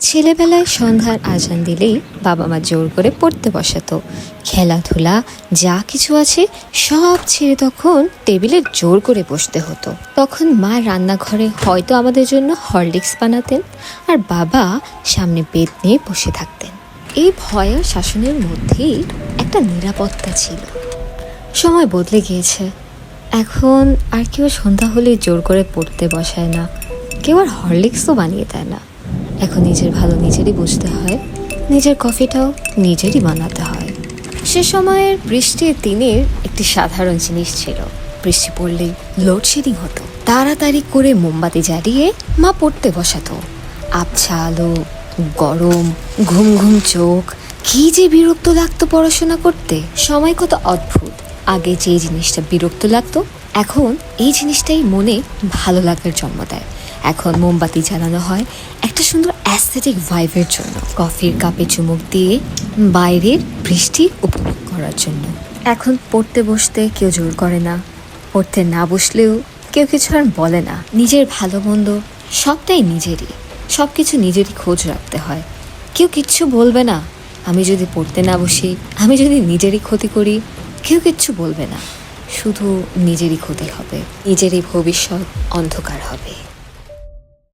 ছেলেবেলায় সন্ধ্যার আজান দিলেই বাবা মা জোর করে পড়তে বসাতো। খেলাধুলা যা কিছু আছে সব ছেড়ে তখন টেবিলে জোর করে বসতে হতো। তখন মা রান্নাঘরে হয়তো আমাদের জন্য হরলিক্স বানাতেন, আর বাবা সামনে বেদ নিয়ে বসে থাকতেন। এই ভয় আর শাসনের মধ্যেই একটা নিরাপত্তা ছিল। সময় বদলে গিয়েছে। এখন আর কেউ সন্ধ্যা হলে জোর করে পড়তে বসায় না, কেউ আর হরলিক্সও বানিয়ে দেয় না। এখন নিজের ভালো নিজেরই বুঝতে হয়, নিজের কফিটাও নিজেরই বানাতে হয়। সে সময়ের বৃষ্টির দিনের একটি সাধারণ জিনিস ছিল, বৃষ্টি পড়লেই লোডশেডিং হতো। তাড়াতাড়ি করে মোমবাতি জ্বালিয়ে মা পড়তে বসাতো। আবছা আলো, গরম, ঘুম ঘুম চোখ, কি যে বিরক্ত লাগতো পড়াশোনা করতে। সময় কত অদ্ভুত। আগে যে জিনিসটা বিরক্ত লাগতো, এখন এই জিনিসটাই মনে ভালো লাগার জন্ম দেয়। এখন মোমবাতি জ্বালানো হয় একটা সুন্দর অ্যাস্থেটিক ভাইবের জন্য, কফির কাপে চুমুক দিয়ে বাইরের বৃষ্টি উপভোগ করার জন্য। এখন পড়তে বসতে কেউ জোর করে না, পড়তে না বসলেও কেউ কিছু আর বলে না। নিজের ভালো মন্দ সবটাই নিজেরই, সব কিছু নিজেরই খোঁজ রাখতে হয়। কেউ কিচ্ছু বলবে না। আমি যদি পড়তে না বসি, আমি যদি নিজেরই ক্ষতি করি, কেউ কিচ্ছু বলবে না। শুধু নিজেরই ক্ষতি হবে, নিজেরই ভবিষ্যৎ অন্ধকার হবে।